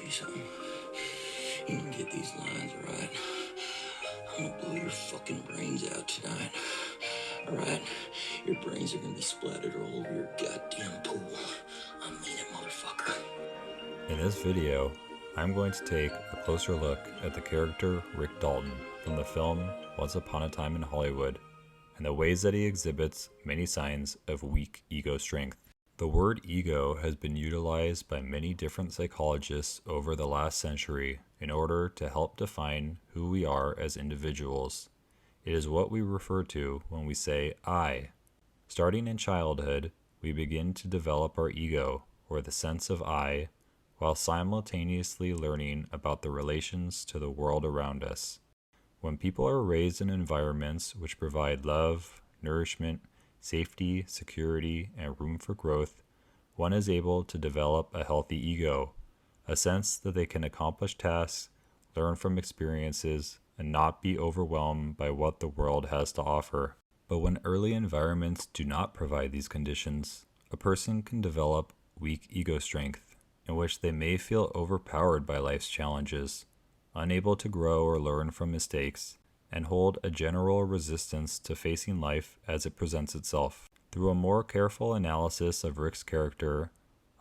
you something. You can get these lines right. I'm gonna blow your fucking brains out tonight. Alright? Your brains are gonna be splattered all over your goddamn pool. I mean it, motherfucker. In this video, I'm going to take a closer look at the character Rick Dalton from the film Once Upon a Time in Hollywood and the ways that he exhibits many signs of weak ego strength. The word ego has been utilized by many different psychologists over the last century in order to help define who we are as individuals. It is what we refer to when we say I. Starting in childhood, we begin to develop our ego, or the sense of I, while simultaneously learning about the relations to the world around us. When people are raised in environments which provide love, nourishment, safety, security, and room for growth, one is able to develop a healthy ego, a sense that they can accomplish tasks, learn from experiences, and not be overwhelmed by what the world has to offer. But when early environments do not provide these conditions, a person can develop weak ego strength, in which they may feel overpowered by life's challenges, unable to grow or learn from mistakes, and hold a general resistance to facing life as it presents itself. Through a more careful analysis of Rick's character,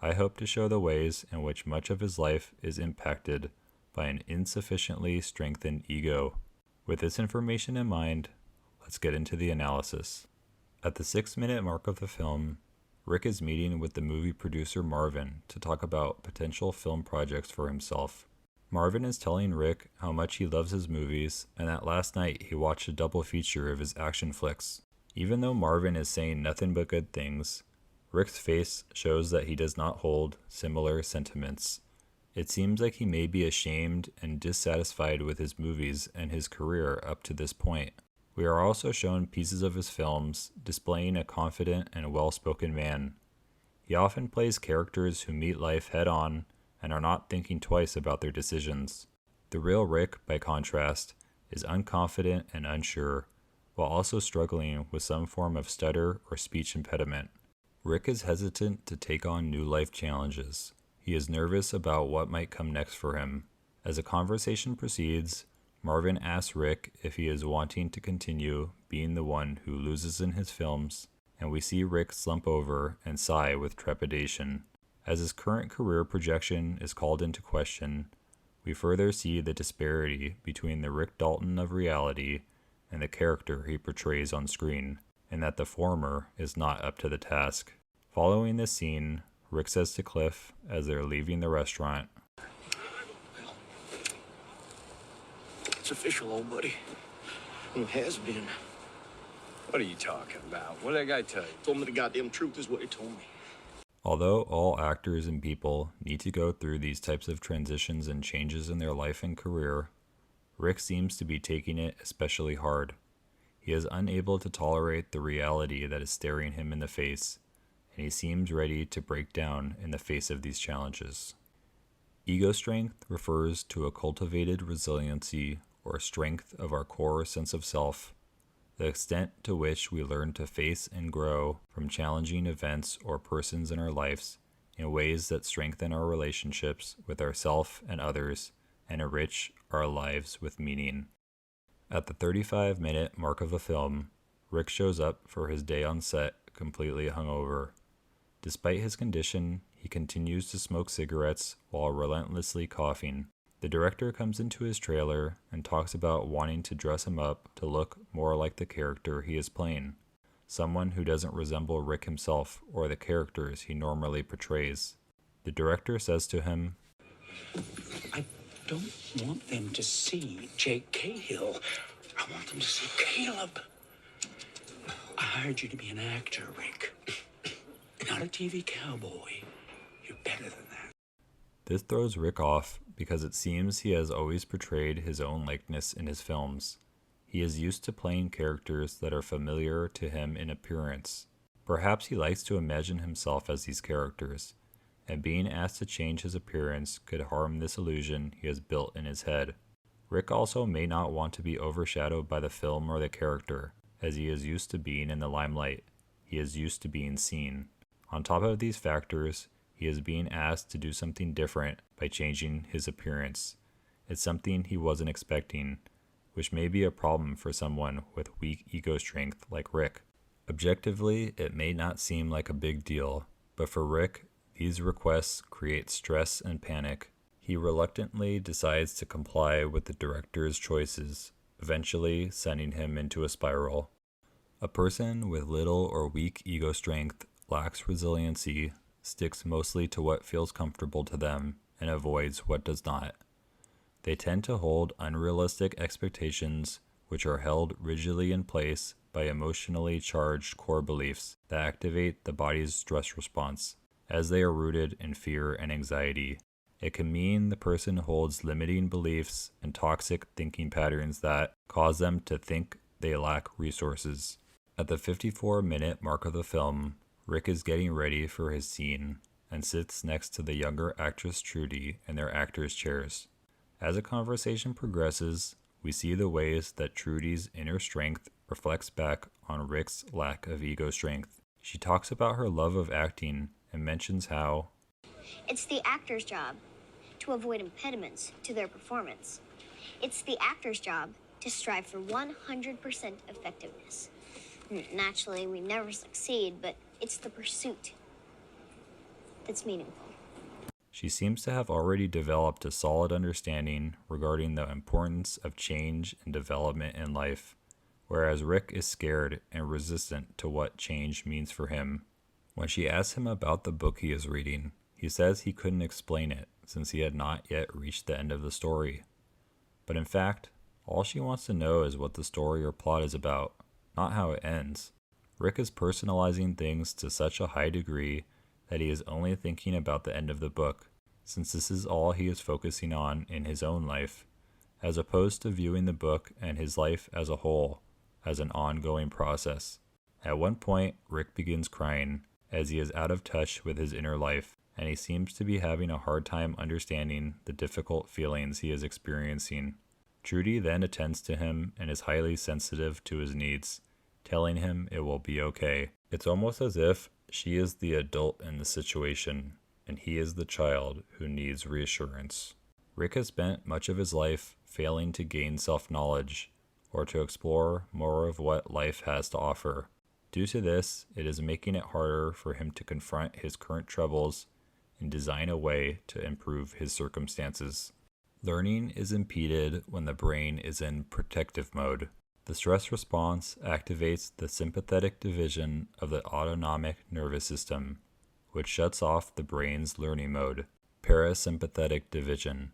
I hope to show the ways in which much of his life is impacted by an insufficiently strengthened ego. With this information in mind, let's get into the analysis. At the 6-minute mark of the film, Rick is meeting with the movie producer Marvin to talk about potential film projects for himself. Marvin is telling Rick how much he loves his movies and that last night he watched a double feature of his action flicks. Even though Marvin is saying nothing but good things, Rick's face shows that he does not hold similar sentiments. It seems like he may be ashamed and dissatisfied with his movies and his career up to this point. We are also shown pieces of his films displaying a confident and well-spoken man. He often plays characters who meet life head-on and are not thinking twice about their decisions. The real Rick, by contrast, is unconfident and unsure, while also struggling with some form of stutter or speech impediment. Rick is hesitant to take on new life challenges. He is nervous about what might come next for him. As the conversation proceeds, Marvin asks Rick if he is wanting to continue being the one who loses in his films, and we see Rick slump over and sigh with trepidation. As his current career projection is called into question, we further see the disparity between the Rick Dalton of reality and the character he portrays on screen, and that the former is not up to the task. Following this scene, Rick says to Cliff as they're leaving the restaurant, Well, it's official, old buddy. It has been. What are you talking about? What did that guy tell you? Told me the goddamn truth is what he told me. Although all actors and people need to go through these types of transitions and changes in their life and career, Rick seems to be taking it especially hard. He is unable to tolerate the reality that is staring him in the face, and he seems ready to break down in the face of these challenges. Ego strength refers to a cultivated resiliency or strength of our core sense of self, the extent to which we learn to face and grow from challenging events or persons in our lives in ways that strengthen our relationships with ourselves and others and enrich our lives with meaning. At the 35-minute mark of the film, Rick shows up for his day on set completely hungover. Despite his condition, he continues to smoke cigarettes while relentlessly coughing. The director comes into his trailer and talks about wanting to dress him up to look more like the character he is playing, someone who doesn't resemble Rick himself or the characters he normally portrays. The director says to him, I don't want them to see Jake Cahill. I want them to see Caleb. I hired you to be an actor, Rick. Not a TV cowboy. You're better than that. This throws Rick off because it seems he has always portrayed his own likeness in his films. He is used to playing characters that are familiar to him in appearance. Perhaps he likes to imagine himself as these characters, and being asked to change his appearance could harm this illusion he has built in his head. Rick also may not want to be overshadowed by the film or the character, as he is used to being in the limelight. He is used to being seen. On top of these factors, He is being asked to do something different by changing his appearance. It's something he wasn't expecting, which may be a problem for someone with weak ego strength like Rick. Objectively, it may not seem like a big deal, but for Rick, these requests create stress and panic. He reluctantly decides to comply with the director's choices, eventually sending him into a spiral. A person with little or weak ego strength lacks resiliency, sticks mostly to what feels comfortable to them, and avoids what does not. They tend to hold unrealistic expectations, which are held rigidly in place by emotionally charged core beliefs that activate the body's stress response, as they are rooted in fear and anxiety. It can mean the person holds limiting beliefs and toxic thinking patterns that cause them to think they lack resources. At the 54-minute mark of the film, Rick is getting ready for his scene and sits next to the younger actress Trudy in their actors' chairs. As the conversation progresses, we see the ways that Trudy's inner strength reflects back on Rick's lack of ego strength. She talks about her love of acting and mentions how it's the actor's job to avoid impediments to their performance. It's the actor's job to strive for 100% effectiveness. Naturally, we never succeed, but it's the pursuit that's meaningful. She seems to have already developed a solid understanding regarding the importance of change and development in life, whereas Rick is scared and resistant to what change means for him. When she asks him about the book he is reading, he says he couldn't explain it since he had not yet reached the end of the story. But in fact, all she wants to know is what the story or plot is about, not how it ends. Rick is personalizing things to such a high degree that he is only thinking about the end of the book, since this is all he is focusing on in his own life, as opposed to viewing the book and his life as a whole as an ongoing process. At one point, Rick begins crying as he is out of touch with his inner life, and he seems to be having a hard time understanding the difficult feelings he is experiencing. Trudy then attends to him and is highly sensitive to his needs, telling him it will be okay. It's almost as if she is the adult in the situation, and he is the child who needs reassurance. Rick has spent much of his life failing to gain self-knowledge, or to explore more of what life has to offer. Due to this, it is making it harder for him to confront his current troubles and design a way to improve his circumstances. Learning is impeded when the brain is in protective mode. The stress response activates the sympathetic division of the autonomic nervous system, which shuts off the brain's learning mode, parasympathetic division.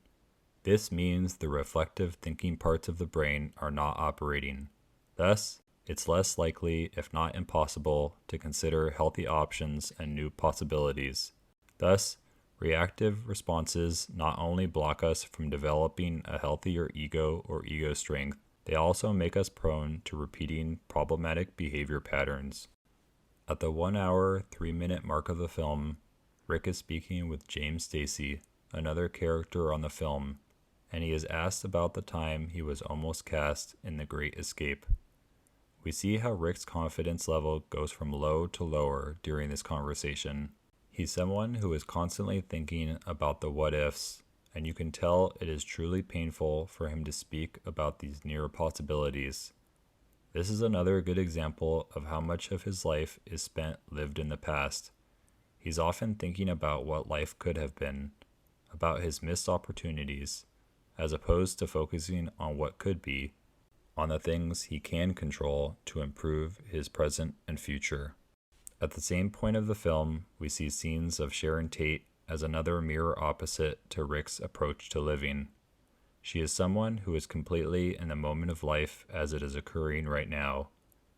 This means the reflective thinking parts of the brain are not operating. Thus, it's less likely, if not impossible, to consider healthy options and new possibilities. Thus, reactive responses not only block us from developing a healthier ego or ego strength, they also make us prone to repeating problematic behavior patterns. At the 1 hour, 3-minute mark of the film, Rick is speaking with James Stacy, another character on the film, and he is asked about the time he was almost cast in The Great Escape. We see how Rick's confidence level goes from low to lower during this conversation. He's someone who is constantly thinking about the what-ifs, and you can tell it is truly painful for him to speak about these near possibilities. This is another good example of how much of his life is spent lived in the past. He's often thinking about what life could have been, about his missed opportunities, as opposed to focusing on what could be, on the things he can control to improve his present and future. At the same point of the film, we see scenes of Sharon Tate as another mirror opposite to Rick's approach to living. She is someone who is completely in the moment of life as it is occurring right now.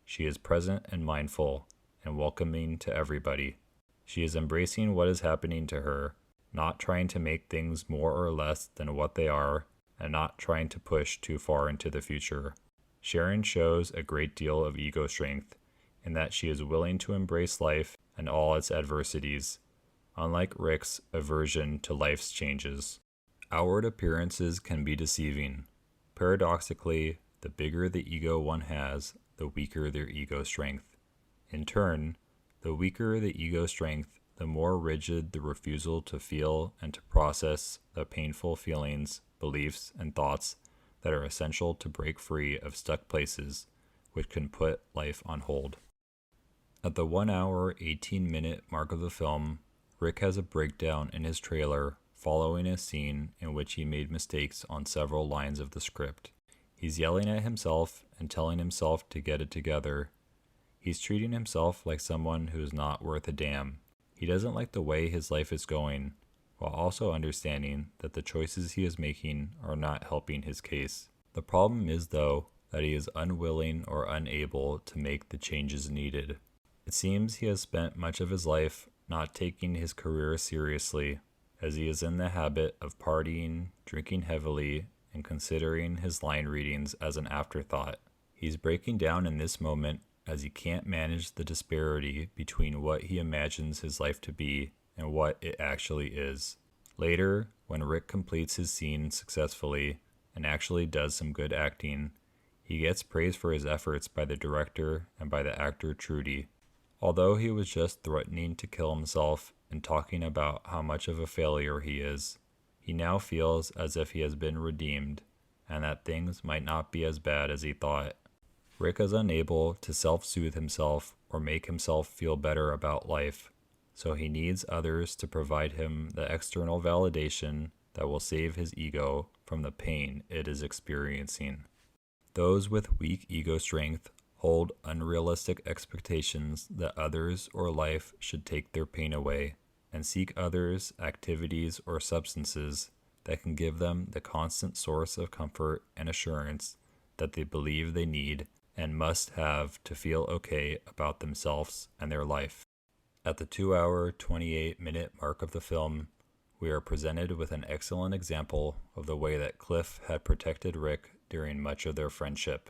She is present and mindful and welcoming to everybody. She is embracing what is happening to her, not trying to make things more or less than what they are, and not trying to push too far into the future. Sharon shows a great deal of ego strength in that she is willing to embrace life and all its adversities, unlike Rick's aversion to life's changes. Outward appearances can be deceiving. Paradoxically, the bigger the ego one has, the weaker their ego strength. In turn, the weaker the ego strength, the more rigid the refusal to feel and to process the painful feelings, beliefs, and thoughts that are essential to break free of stuck places which can put life on hold. At the 1 hour, 18-minute mark of the film, Rick has a breakdown in his trailer following a scene in which he made mistakes on several lines of the script. He's yelling at himself and telling himself to get it together. He's treating himself like someone who is not worth a damn. He doesn't like the way his life is going, while also understanding that the choices he is making are not helping his case. The problem is, though, that he is unwilling or unable to make the changes needed. It seems he has spent much of his life not taking his career seriously, as he is in the habit of partying, drinking heavily, and considering his line readings as an afterthought. He's breaking down in this moment as he can't manage the disparity between what he imagines his life to be and what it actually is. Later, when Rick completes his scene successfully and actually does some good acting, he gets praise for his efforts by the director and by the actor Trudy. Although he was just threatening to kill himself and talking about how much of a failure he is, he now feels as if he has been redeemed and that things might not be as bad as he thought. Rick is unable to self-soothe himself or make himself feel better about life, so he needs others to provide him the external validation that will save his ego from the pain it is experiencing. Those with weak ego strength hold unrealistic expectations that others or life should take their pain away, and seek others, activities, or substances that can give them the constant source of comfort and assurance that they believe they need and must have to feel okay about themselves and their life. At the 2 hour, 28-minute mark of the film, we are presented with an excellent example of the way that Cliff had protected Rick during much of their friendship.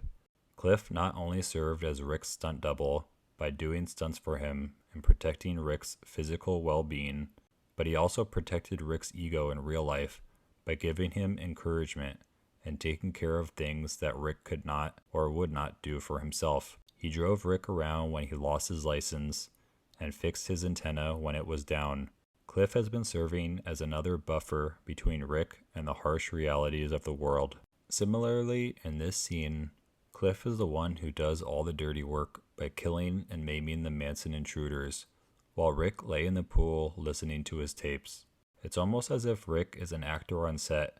Cliff not only served as Rick's stunt double by doing stunts for him and protecting Rick's physical well-being, but he also protected Rick's ego in real life by giving him encouragement and taking care of things that Rick could not or would not do for himself. He drove Rick around when he lost his license and fixed his antenna when it was down. Cliff has been serving as another buffer between Rick and the harsh realities of the world. Similarly, in this scene, Cliff is the one who does all the dirty work by killing and maiming the Manson intruders, while Rick lay in the pool listening to his tapes. It's almost as if Rick is an actor on set,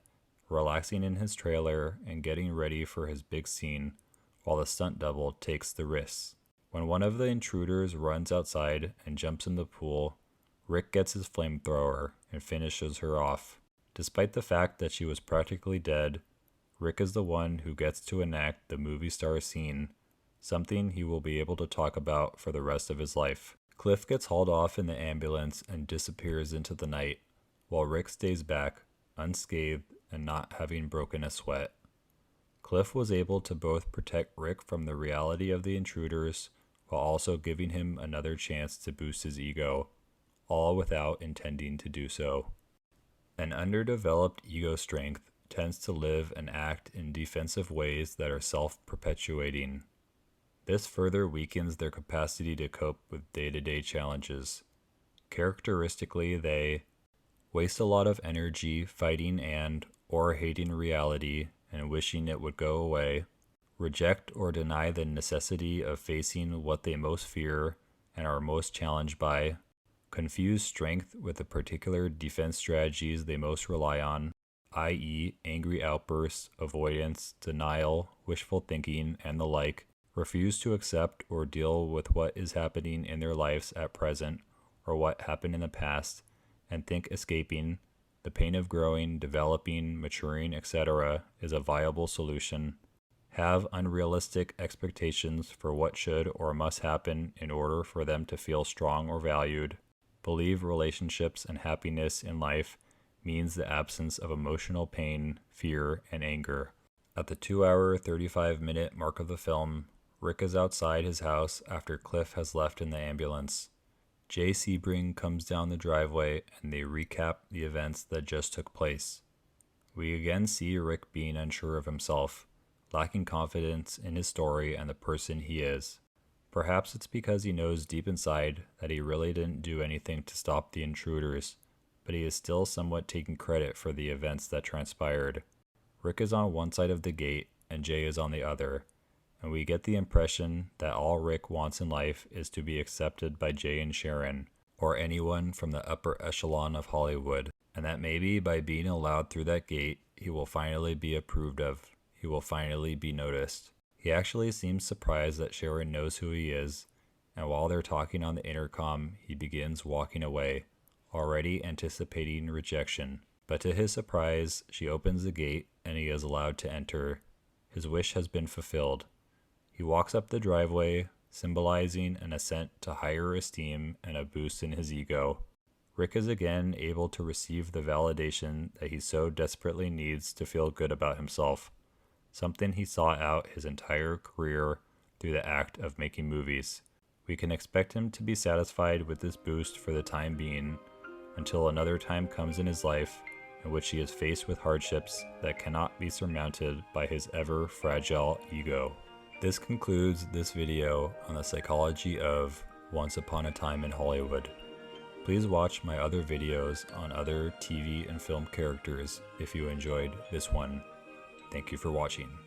relaxing in his trailer and getting ready for his big scene, while the stunt double takes the risks. When one of the intruders runs outside and jumps in the pool, Rick gets his flamethrower and finishes her off. Despite the fact that she was practically dead, Rick is the one who gets to enact the movie star scene, something he will be able to talk about for the rest of his life. Cliff gets hauled off in the ambulance and disappears into the night, while Rick stays back, unscathed and not having broken a sweat. Cliff was able to both protect Rick from the reality of the intruders while also giving him another chance to boost his ego, all without intending to do so. An underdeveloped ego strength tends to live and act in defensive ways that are self-perpetuating. This further weakens their capacity to cope with day-to-day challenges. Characteristically, they waste a lot of energy fighting or hating reality and wishing it would go away, reject or deny the necessity of facing what they most fear and are most challenged by, confuse strength with the particular defense strategies they most rely on, i.e., angry outbursts, avoidance, denial, wishful thinking, and the like, refuse to accept or deal with what is happening in their lives at present or what happened in the past, and think escaping the pain of growing, developing, maturing, etc. is a viable solution, have unrealistic expectations for what should or must happen in order for them to feel strong or valued, believe relationships and happiness in life means the absence of emotional pain, fear, and anger. At the 2 hour, 35-minute mark of the film, Rick is outside his house after Cliff has left in the ambulance. Jay Sebring comes down the driveway and they recap the events that just took place. We again see Rick being unsure of himself, lacking confidence in his story and the person he is. Perhaps it's because he knows deep inside that he really didn't do anything to stop the intruders, but he is still somewhat taking credit for the events that transpired. Rick is on one side of the gate and Jay is on the other, and we get the impression that all Rick wants in life is to be accepted by Jay and Sharon, or anyone from the upper echelon of Hollywood, and that maybe by being allowed through that gate, he will finally be approved of. He will finally be noticed. He actually seems surprised that Sharon knows who he is, and while they're talking on the intercom, he begins walking away, already anticipating rejection. But to his surprise, she opens the gate and he is allowed to enter. His wish has been fulfilled. He walks up the driveway, symbolizing an ascent to higher esteem and a boost in his ego. Rick is again able to receive the validation that he so desperately needs to feel good about himself, something he sought out his entire career through the act of making movies. We can expect him to be satisfied with this boost for the time being, until another time comes in his life in which he is faced with hardships that cannot be surmounted by his ever fragile ego. This concludes this video on the psychology of Once Upon a Time in Hollywood. Please watch my other videos on other TV and film characters if you enjoyed this one. Thank you for watching.